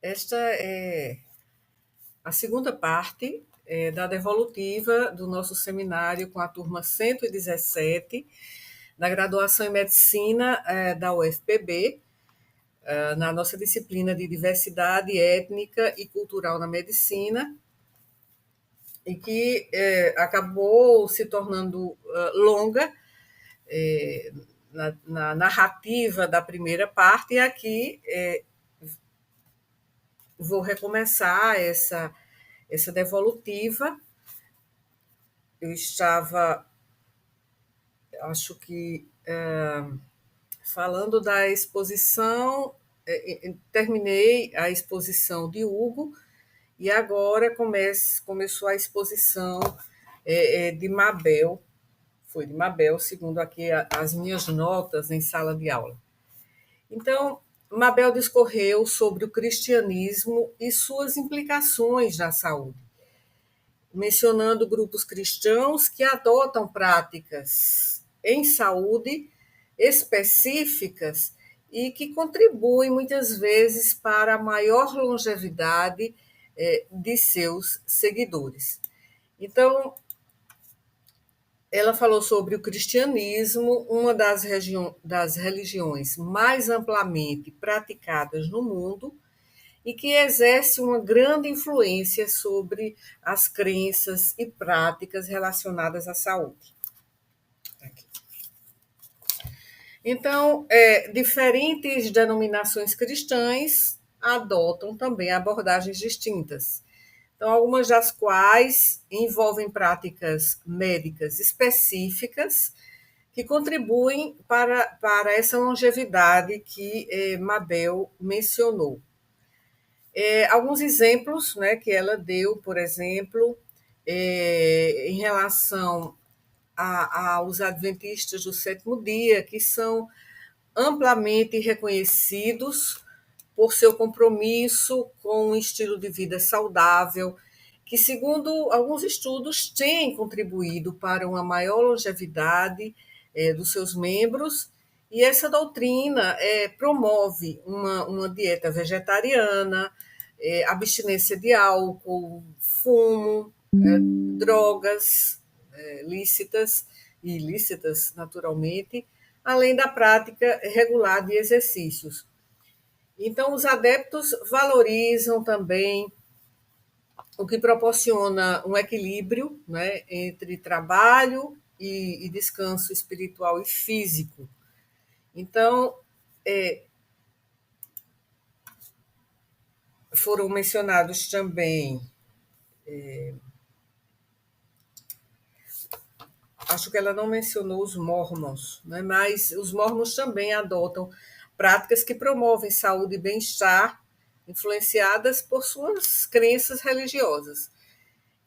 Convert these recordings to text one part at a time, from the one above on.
Esta é a segunda parte da devolutiva do nosso seminário com a turma 117 da graduação em Medicina da UFPB, na nossa disciplina de Diversidade Étnica e Cultural na Medicina, e que acabou se tornando longa na narrativa da primeira parte, e aqui vou recomeçar essa devolutiva. Eu estava, acho que, falando da exposição, terminei a exposição de Hugo, e agora começou a exposição de Mabel, foi de Mabel, segundo aqui as minhas notas em sala de aula. Então, Mabel discorreu sobre o cristianismo e suas implicações na saúde, mencionando grupos cristãos que adotam práticas em saúde específicas e que contribuem muitas vezes para a maior longevidade de seus seguidores. Então, ela falou sobre o cristianismo, uma das religiões mais amplamente praticadas no mundo, e que exerce uma grande influência sobre as crenças e práticas relacionadas à saúde. Aqui. Então, diferentes denominações cristãs adotam também abordagens distintas. Então, algumas das quais envolvem práticas médicas específicas que contribuem para essa longevidade que Mabel mencionou. Alguns exemplos, né, que ela deu, por exemplo, em relação aos adventistas do sétimo dia, que são amplamente reconhecidos por seu compromisso com um estilo de vida saudável, que, segundo alguns estudos, tem contribuído para uma maior longevidade dos seus membros. E essa doutrina promove uma dieta vegetariana, abstinência de álcool, fumo, drogas lícitas e ilícitas, naturalmente, além da prática regular de exercícios. Então, os adeptos valorizam também o que proporciona um equilíbrio, né, entre trabalho e descanso espiritual e físico. Então, foram mencionados também, acho que ela não mencionou os mórmons, né, mas os mórmons também adotam práticas que promovem saúde e bem-estar, influenciadas por suas crenças religiosas.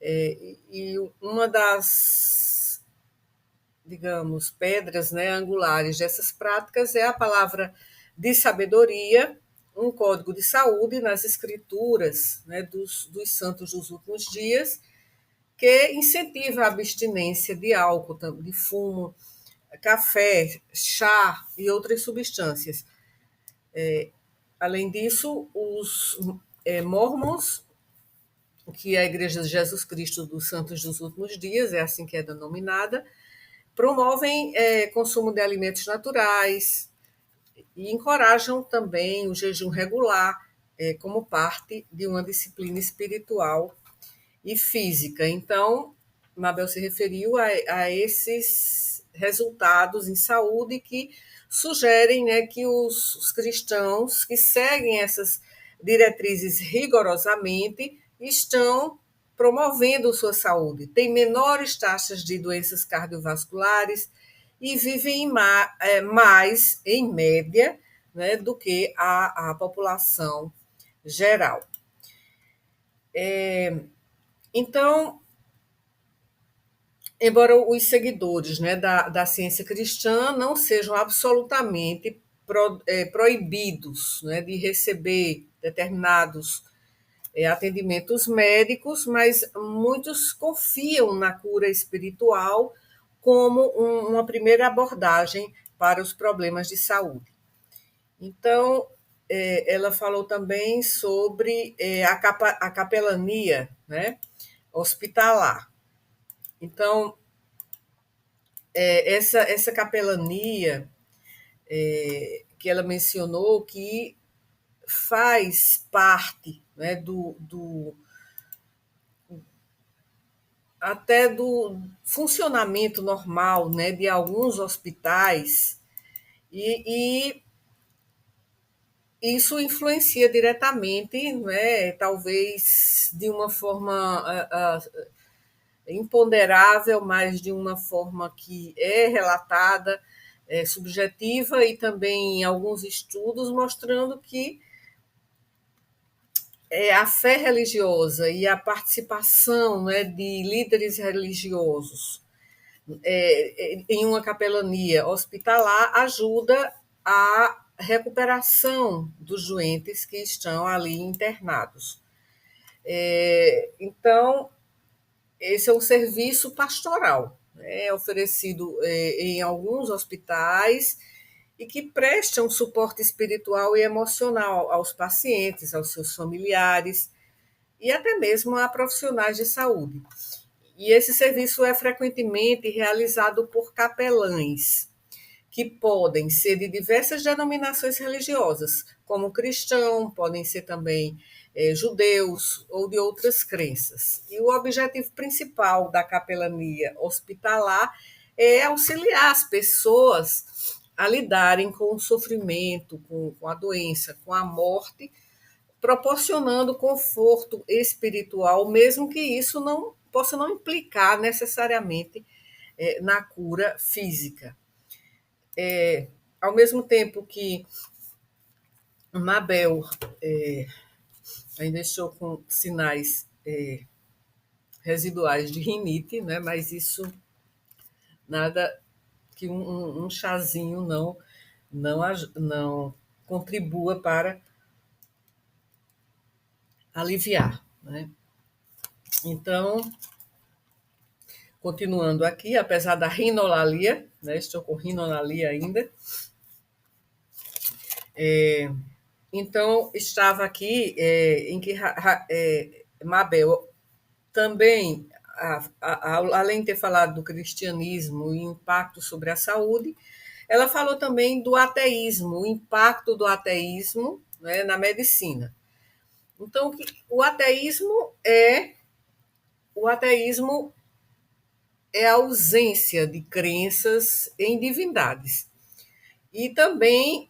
E uma das, digamos, pedras, né, angulares dessas práticas é a palavra de sabedoria, um código de saúde nas escrituras, né, dos santos dos últimos dias, que incentiva a abstinência de álcool, de fumo, café, chá e outras substâncias. Além disso, os mormons, que é a Igreja de Jesus Cristo dos Santos dos Últimos Dias, é assim que é denominada, promovem consumo de alimentos naturais e encorajam também o jejum regular como parte de uma disciplina espiritual e física. Então, Mabel se referiu a esses resultados em saúde que sugerem, né, que os cristãos que seguem essas diretrizes rigorosamente estão promovendo sua saúde, têm menores taxas de doenças cardiovasculares e vivem mais, em média, né, do que a população geral. Então, embora os seguidores, né, da ciência cristã não sejam absolutamente proibidos, né, de receber determinados atendimentos médicos, mas muitos confiam na cura espiritual como uma primeira abordagem para os problemas de saúde. Então, ela falou também sobre a capelania, né, hospitalar. Então, essa capelania que ela mencionou, que faz parte, né, até do funcionamento normal, né, de alguns hospitais, e isso influencia diretamente, né, talvez de uma forma imponderável, mas de uma forma que é relatada, subjetiva, e também alguns estudos mostrando que a fé religiosa e a participação, né, de líderes religiosos em uma capelania hospitalar ajuda a recuperação dos doentes que estão ali internados. Então, esse é um serviço pastoral, né, oferecido em alguns hospitais e que presta um suporte espiritual e emocional aos pacientes, aos seus familiares e até mesmo a profissionais de saúde. E esse serviço é frequentemente realizado por capelães, que podem ser de diversas denominações religiosas, como cristão, podem ser também judeus ou de outras crenças. E o objetivo principal da capelania hospitalar é auxiliar as pessoas a lidarem com o sofrimento, com a doença, com a morte, proporcionando conforto espiritual, mesmo que isso não possa não implicar necessariamente na cura física. Ao mesmo tempo que Mabel ainda estou com sinais residuais de rinite, né? Mas isso nada que um chazinho não contribua para aliviar, né? Então, continuando aqui, apesar da rinolalia, né? Estou com rinolalia ainda. Então, estava aqui em que Mabel também, além de ter falado do cristianismo e impacto sobre a saúde, ela falou também do ateísmo, o impacto do ateísmo, né, na medicina. Então, o ateísmo é a ausência de crenças em divindades. E também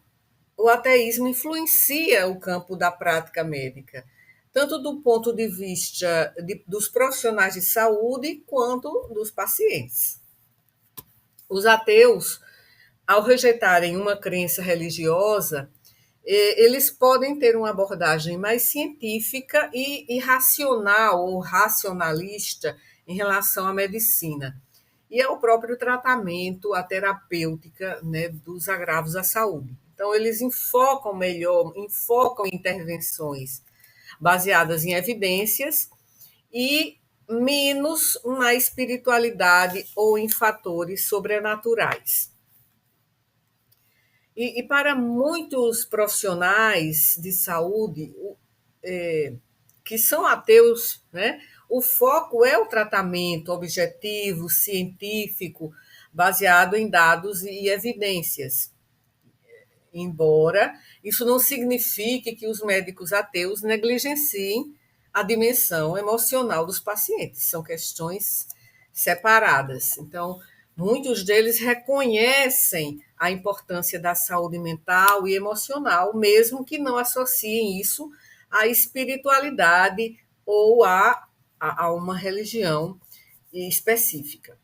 o ateísmo influencia o campo da prática médica, tanto do ponto de vista dos profissionais de saúde quanto dos pacientes. Os ateus, ao rejeitarem uma crença religiosa, eles podem ter uma abordagem mais científica e racional ou racionalista em relação à medicina e ao próprio tratamento, a terapêutica, né, dos agravos à saúde. Então, eles enfocam intervenções baseadas em evidências e menos na espiritualidade ou em fatores sobrenaturais. E para muitos profissionais de saúde que são ateus, né, o foco é o tratamento objetivo, científico, baseado em dados e evidências. Embora isso não signifique que os médicos ateus negligenciem a dimensão emocional dos pacientes, são questões separadas. Então, muitos deles reconhecem a importância da saúde mental e emocional, mesmo que não associem isso à espiritualidade ou a uma religião específica.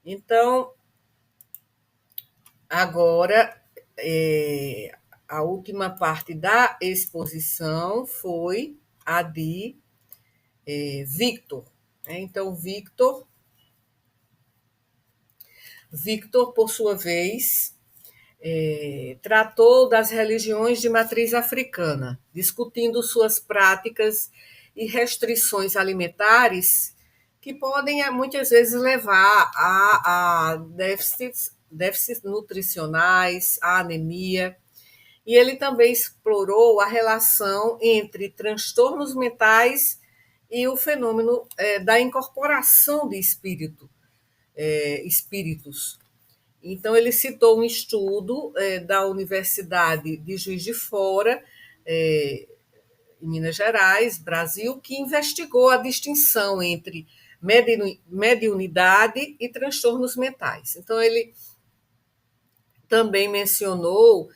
Então, agora, a última parte da exposição foi a de Victor. Então, Victor, por sua vez, tratou das religiões de matriz africana, discutindo suas práticas e restrições alimentares que podem muitas vezes levar a déficits nutricionais, a anemia. e ele também explorou a relação entre transtornos mentais e o fenômeno da incorporação de espíritos. Então, ele citou um estudo da Universidade de Juiz de Fora, em Minas Gerais, Brasil, que investigou a distinção entre mediunidade e transtornos mentais. Então, ele também mencionou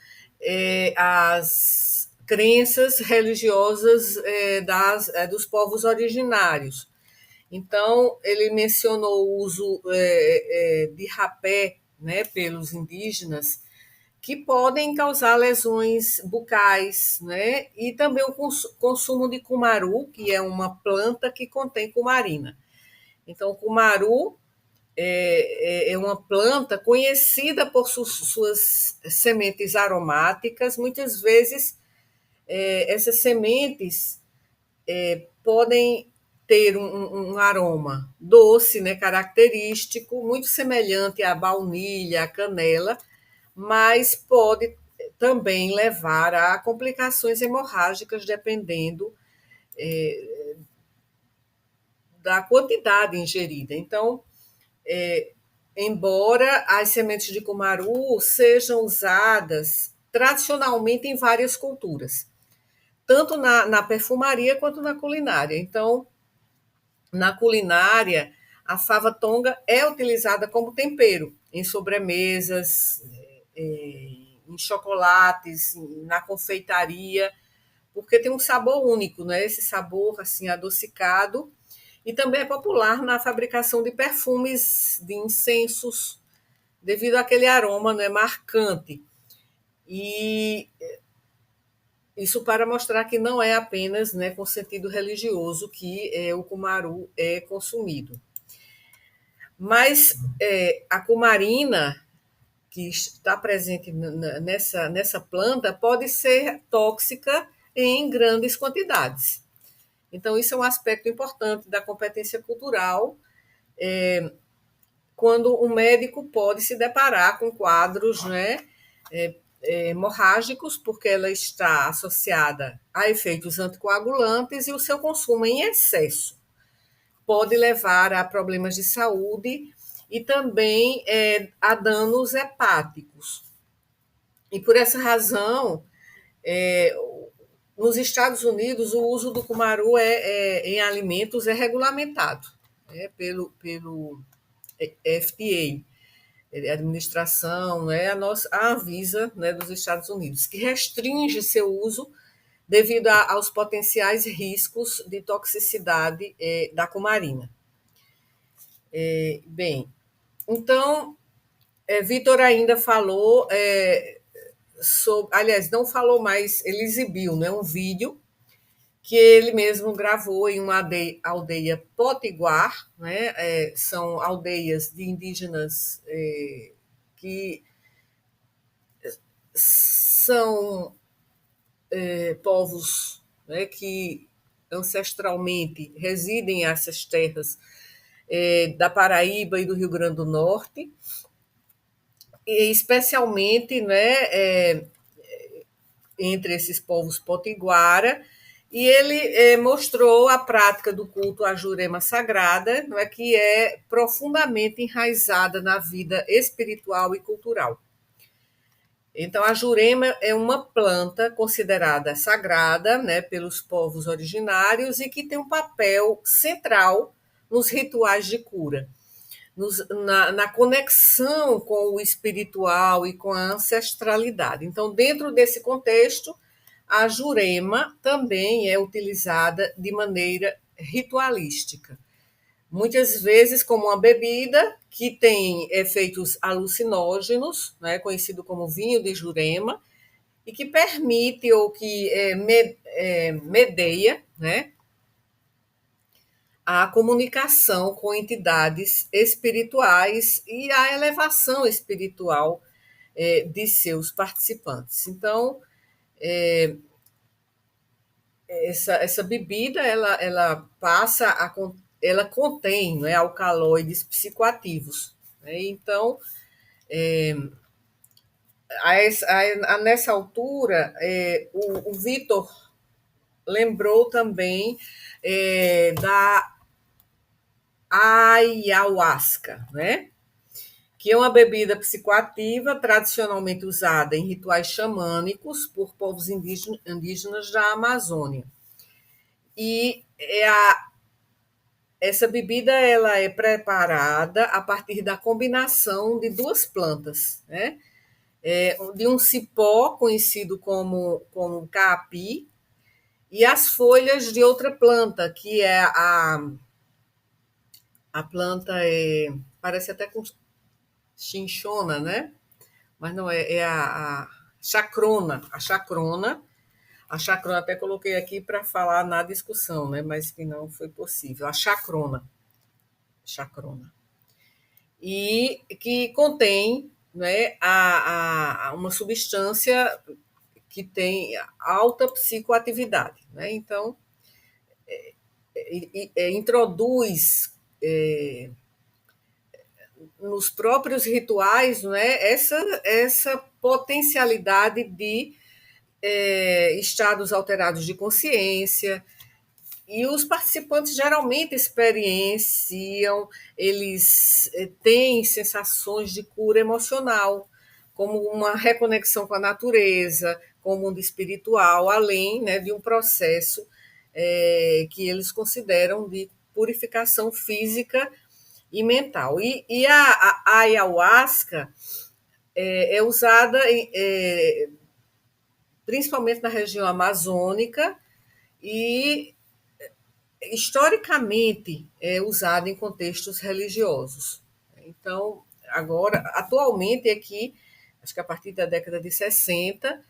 as crenças religiosas dos povos originários. Então, ele mencionou o uso de rapé, né, pelos indígenas, que podem causar lesões bucais, né? E também o consumo de cumaru, que é uma planta que contém cumarina. Então, o cumaru é uma planta conhecida por suas sementes aromáticas. Muitas vezes, essas sementes podem ter um aroma doce, né, característico, muito semelhante à baunilha, à canela, mas pode também levar a complicações hemorrágicas, dependendo da quantidade ingerida. Então, embora as sementes de cumaru sejam usadas tradicionalmente em várias culturas, tanto na perfumaria quanto na culinária. Então, na culinária, a fava tonga é utilizada como tempero em sobremesas, em chocolates, na confeitaria, porque tem um sabor único, né? Esse sabor assim adocicado, e também é popular na fabricação de perfumes, de incensos, devido àquele aroma, né, marcante. E isso para mostrar que não é apenas, né, com sentido religioso que o cumaru é consumido. Mas a cumarina, que está presente nessa planta, pode ser tóxica em grandes quantidades. Então, isso é um aspecto importante da competência cultural, quando o médico pode se deparar com quadros, né, hemorrágicos, porque ela está associada a efeitos anticoagulantes, e o seu consumo em excesso pode levar a problemas de saúde e também a danos hepáticos. E por essa razão, nos Estados Unidos, o uso do cumaru em alimentos é regulamentado, né, pelo FDA, administração, né, a Anvisa, né, dos Estados Unidos, que restringe seu uso devido aos potenciais riscos de toxicidade da cumarina. Bem, então, Vitor ainda falou sobre, aliás, não falou mais, ele exibiu, né, um vídeo que ele mesmo gravou em uma aldeia potiguar, né, são aldeias de indígenas que são povos, né, que ancestralmente residem nessas terras da Paraíba e do Rio Grande do Norte, e especialmente, né, entre esses povos potiguara, e ele mostrou a prática do culto à Jurema Sagrada, não é, que é profundamente enraizada na vida espiritual e cultural. Então, a Jurema é uma planta considerada sagrada, né, pelos povos originários, e que tem um papel central nos rituais de cura, na conexão com o espiritual e com a ancestralidade. Então, dentro desse contexto, a Jurema também é utilizada de maneira ritualística, muitas vezes como uma bebida que tem efeitos alucinógenos, né, conhecido como vinho de Jurema, e que permite ou que medeia, né, a comunicação com entidades espirituais e a elevação espiritual de seus participantes. Então, essa bebida ela passa ela contém, né, alcaloides psicoativos, né? Então Nessa altura, o Vitor lembrou também da ayahuasca, né? Que é uma bebida psicoativa tradicionalmente usada em rituais xamânicos por povos indígenas da Amazônia. E essa bebida ela é preparada a partir da combinação de duas plantas, né? De um cipó conhecido como caapi e as folhas de outra planta, que é a planta parece até com chinchona, né? Mas não é a chacrona. A chacrona até coloquei aqui para falar na discussão, né? Mas que não foi possível. A chacrona. E que contém, né, uma substância que tem alta psicoatividade, né? Então, introduz nos próprios rituais, né, essa potencialidade de estados alterados de consciência, e os participantes geralmente experienciam, eles têm sensações de cura emocional, como uma reconexão com a natureza, com o mundo espiritual, além, né, de um processo que eles consideram de purificação física e mental. E a ayahuasca é usada principalmente na região amazônica e historicamente é usada em contextos religiosos. Então, agora, atualmente aqui, acho que a partir da década de 60,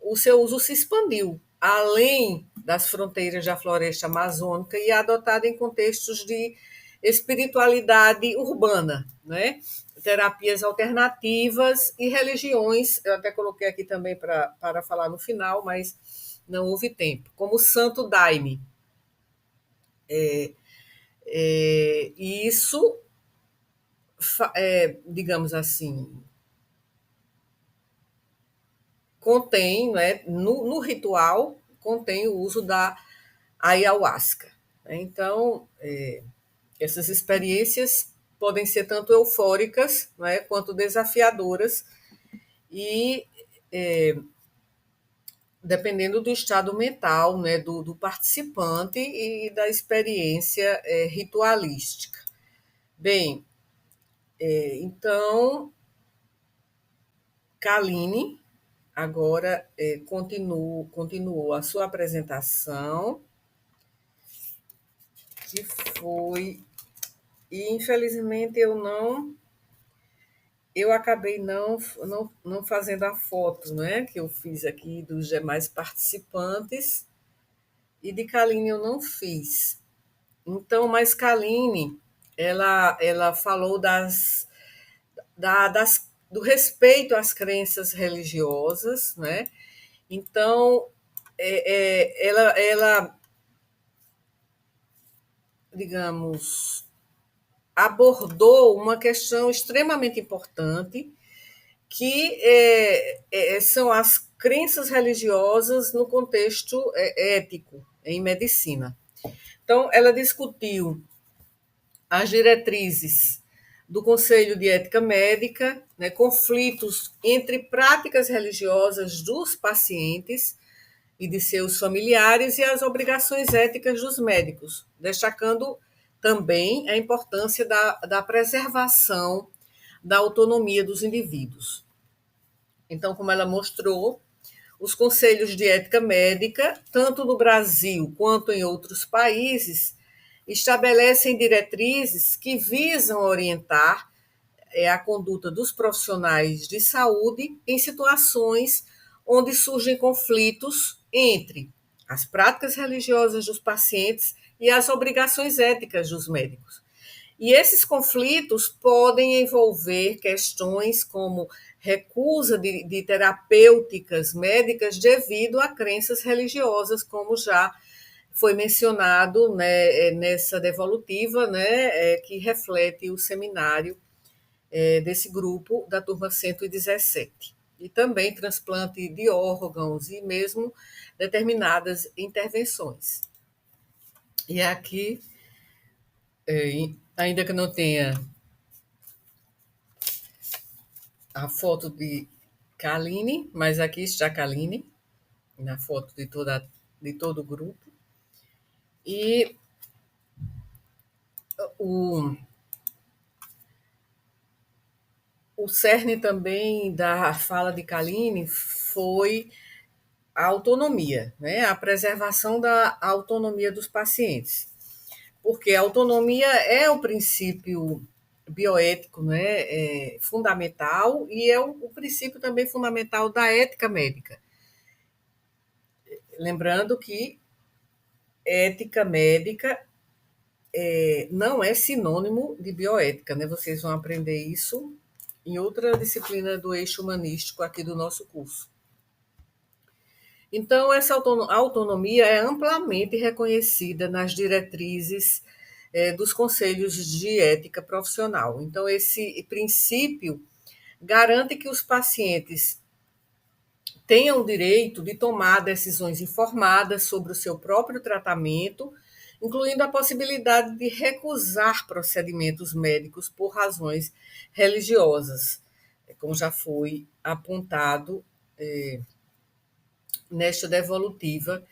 o seu uso se expandiu além das fronteiras da floresta amazônica e é adotado em contextos de espiritualidade urbana, né? Terapias alternativas e religiões. Eu até coloquei aqui também para falar no final, mas não houve tempo. Como o Santo Daime. E isso, digamos assim, contém, né, no ritual, contém o uso da ayahuasca. Então, essas experiências podem ser tanto eufóricas, né, quanto desafiadoras, e dependendo do estado mental, né, do participante e da experiência ritualística. Bem, então, Kaline agora continuou a sua apresentação, que foi. E infelizmente eu acabei não fazendo a foto, né, que eu fiz aqui dos demais participantes, e de Kaline eu não fiz. Então, mas Kaline, ela falou do respeito às crenças religiosas, né? Então, ela, digamos, abordou uma questão extremamente importante, que são as crenças religiosas no contexto ético, em medicina. Então, ela discutiu as diretrizes do Conselho de Ética Médica, né, conflitos entre práticas religiosas dos pacientes e de seus familiares e as obrigações éticas dos médicos, destacando também a importância da preservação da autonomia dos indivíduos. Então, como ela mostrou, os conselhos de ética médica, tanto no Brasil quanto em outros países, estabelecem diretrizes que visam orientar a conduta dos profissionais de saúde em situações onde surgem conflitos entre as práticas religiosas dos pacientes e as obrigações éticas dos médicos. E esses conflitos podem envolver questões como recusa de terapêuticas médicas devido a crenças religiosas, como já foi mencionado, né, nessa devolutiva, né, que reflete o seminário desse grupo da turma 117. e também transplante de órgãos e mesmo determinadas intervenções. E aqui, ainda que não tenha a foto de Kaline, mas aqui está Kaline, na foto de todo o grupo. E o, o cerne também da fala de Kaline foi a autonomia, né? A preservação da autonomia dos pacientes. Porque a autonomia é o princípio bioético, né, fundamental, e é o princípio também fundamental da ética médica. Lembrando que ética médica não é sinônimo de bioética, né? Vocês vão aprender isso em outra disciplina do eixo humanístico aqui do nosso curso. Então, essa autonomia é amplamente reconhecida nas diretrizes dos conselhos de ética profissional. Então, esse princípio garante que os pacientes tenham o direito de tomar decisões informadas sobre o seu próprio tratamento, incluindo a possibilidade de recusar procedimentos médicos por razões religiosas, como já foi apontado nesta devolutiva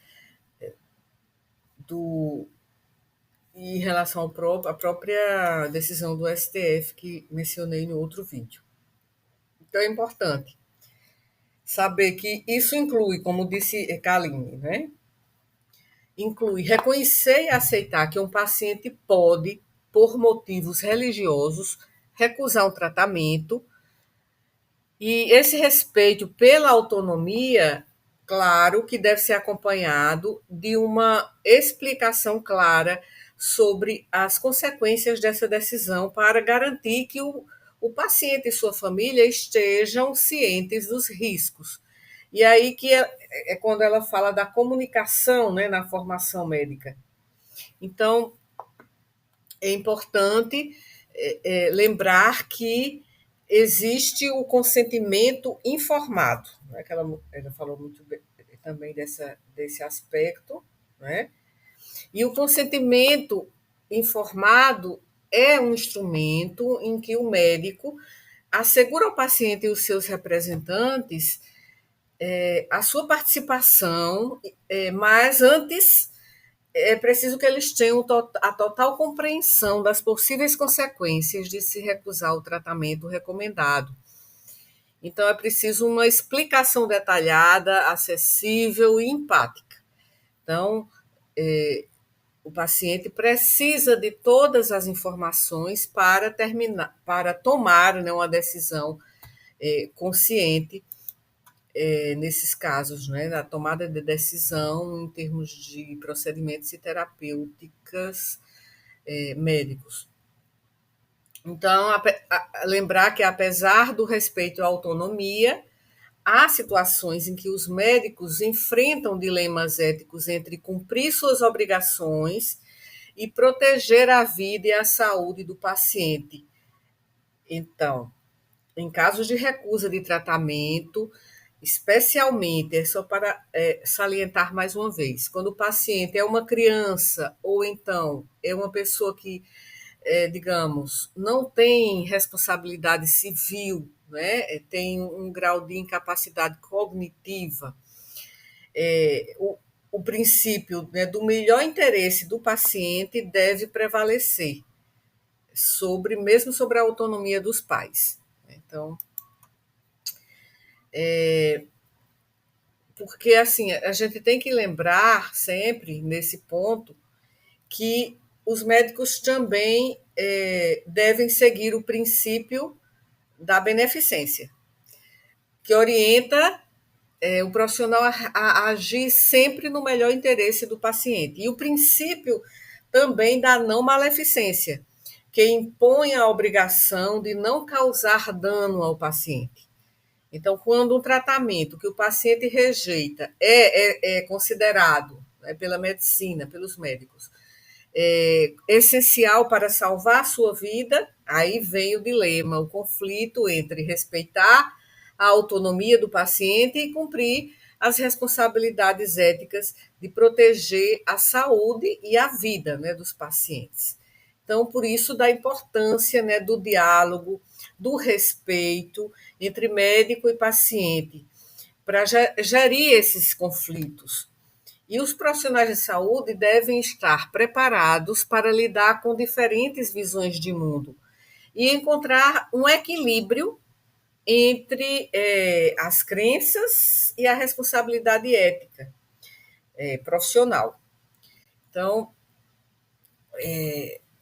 do, em relação à própria decisão do STF que mencionei no outro vídeo. Então é importante saber que isso inclui, como disse Kaline, né? Inclui reconhecer e aceitar que um paciente pode, por motivos religiosos, recusar um tratamento, e esse respeito pela autonomia, claro, que deve ser acompanhado de uma explicação clara sobre as consequências dessa decisão para garantir que o paciente e sua família estejam cientes dos riscos. E aí que é quando ela fala da comunicação, né, na formação médica. Então, é importante lembrar que existe o consentimento informado, né, que ela falou muito bem, também desse aspecto, né? E o consentimento informado é um instrumento em que o médico assegura ao paciente e os seus representantes a sua participação, mas antes é preciso que eles tenham a total compreensão das possíveis consequências de se recusar o tratamento recomendado. Então, é preciso uma explicação detalhada, acessível e empática. Então, o paciente precisa de todas as informações para tomar, né, uma decisão consciente nesses casos, né, na tomada de decisão em termos de procedimentos e terapêuticas médicos. Então, lembrar que, apesar do respeito à autonomia, há situações em que os médicos enfrentam dilemas éticos entre cumprir suas obrigações e proteger a vida e a saúde do paciente. Então, em casos de recusa de tratamento, especialmente, é só para salientar mais uma vez, quando o paciente é uma criança ou então é uma pessoa que, digamos, não tem responsabilidade civil, né, tem um grau de incapacidade cognitiva, o princípio, né, do melhor interesse do paciente deve prevalecer mesmo sobre a autonomia dos pais. Então, porque assim, a gente tem que lembrar sempre, nesse ponto, que os médicos também devem seguir o princípio da beneficência, que orienta o profissional a agir sempre no melhor interesse do paciente. E o princípio também da não maleficência, que impõe a obrigação de não causar dano ao paciente. Então, quando um tratamento que o paciente rejeita é considerado, né, pela medicina, pelos médicos, essencial para salvar a sua vida, aí vem o dilema, o conflito entre respeitar a autonomia do paciente e cumprir as responsabilidades éticas de proteger a saúde e a vida, né, dos pacientes. Então, por isso, da importância, né, do diálogo, do respeito entre médico e paciente, para gerir esses conflitos. E os profissionais de saúde devem estar preparados para lidar com diferentes visões de mundo e encontrar um equilíbrio entre as crenças e a responsabilidade ética profissional. Então,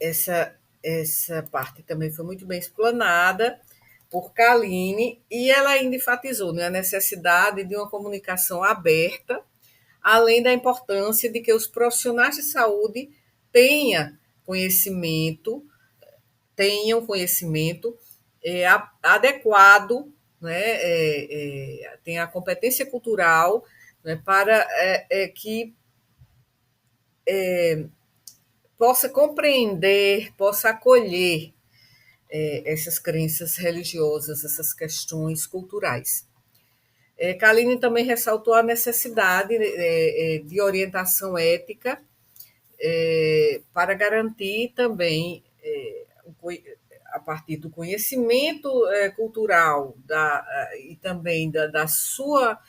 essa parte também foi muito bem explanada por Kaline, e ela ainda enfatizou, né, a necessidade de uma comunicação aberta, além da importância de que os profissionais de saúde tenham conhecimento, adequado, né, tenha a competência cultural, né, para que possa compreender, possa acolher essas crenças religiosas, essas questões culturais. Kaline também ressaltou a necessidade de orientação ética para garantir também, a partir do conhecimento cultural e também da sua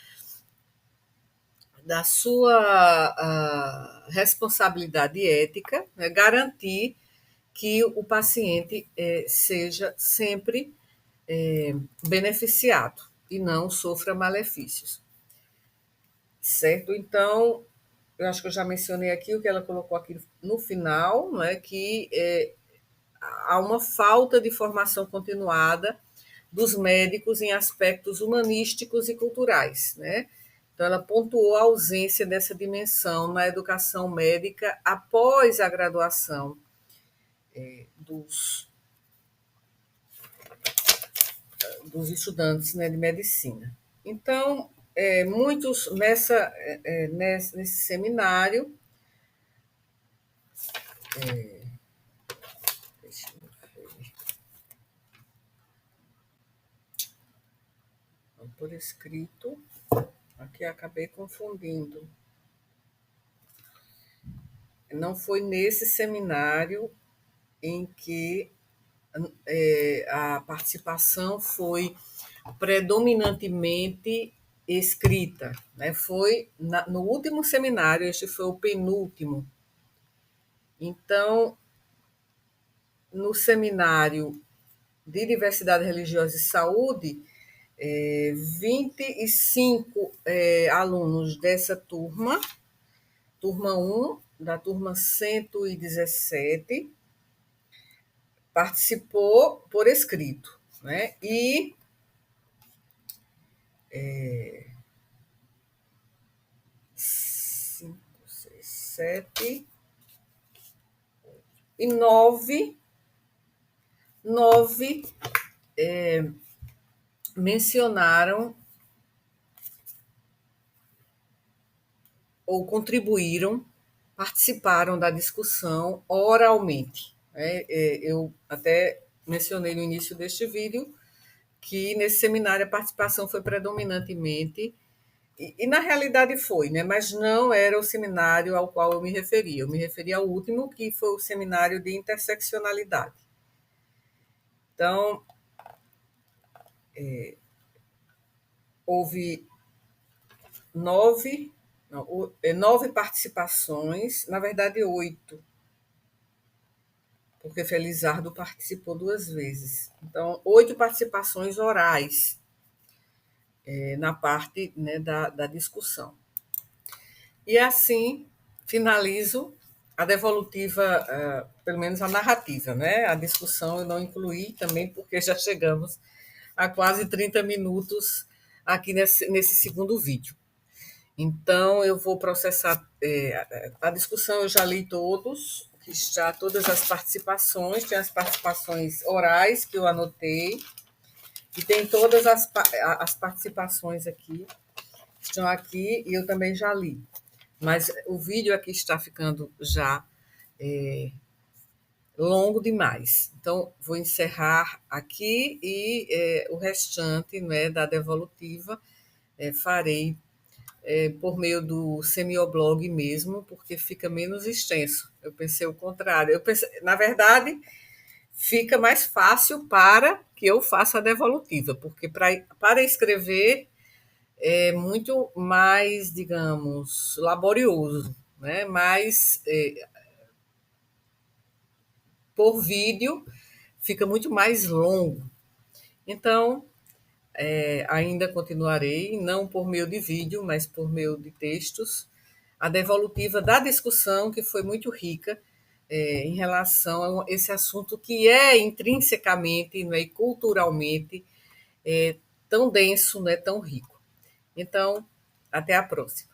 responsabilidade ética, né, garantir que o paciente seja sempre beneficiado e não sofra malefícios. Certo? Então, eu acho que eu já mencionei aqui o que ela colocou aqui no final, não é? Que há uma falta de formação continuada dos médicos em aspectos humanísticos e culturais, né? Então, ela pontuou a ausência dessa dimensão na educação médica após a graduação dos, dos estudantes, né, de medicina. Então, muitos nesse seminário, deixa eu ver, por escrito, aqui acabei confundindo. Não foi nesse seminário em que a participação foi predominantemente escrita, né? Foi no último seminário, este foi o penúltimo. Então, no seminário de Diversidade Religiosa e Saúde, 25 alunos dessa turma 1, da turma 117, participou por escrito, né? E 5, 6, 7 e 9 mencionaram ou contribuíram, participaram da discussão oralmente. Eu até mencionei no início deste vídeo que nesse seminário a participação foi predominantemente, e na realidade foi, né? Mas não era o seminário ao qual eu me referia. Eu me referia ao último, que foi o seminário de interseccionalidade. Então, houve 9 participações, na verdade 8, porque Felizardo participou 2 vezes. Então, 8 participações orais na parte, né, da discussão. E assim finalizo a devolutiva, pelo menos a narrativa, né? A discussão eu não incluí também, porque já chegamos a quase 30 minutos aqui nesse segundo vídeo. Então, eu vou processar a discussão, eu já li todas as participações, tem as participações orais que eu anotei, e tem todas as participações aqui, estão aqui, e eu também já li. Mas o vídeo aqui está ficando já longo demais. Então, vou encerrar aqui e o restante, né, da devolutiva farei por meio do semioblog mesmo, porque fica menos extenso. Eu pensei o contrário. Eu pensei, na verdade, fica mais fácil para que eu faça a devolutiva, porque para escrever é muito mais, digamos, laborioso, né? Mas por vídeo fica muito mais longo. Então, ainda continuarei, não por meio de vídeo, mas por meio de textos, a devolutiva da discussão, que foi muito rica em relação a esse assunto que é intrinsecamente, né, e culturalmente tão denso, né, tão rico. Então, até a próxima.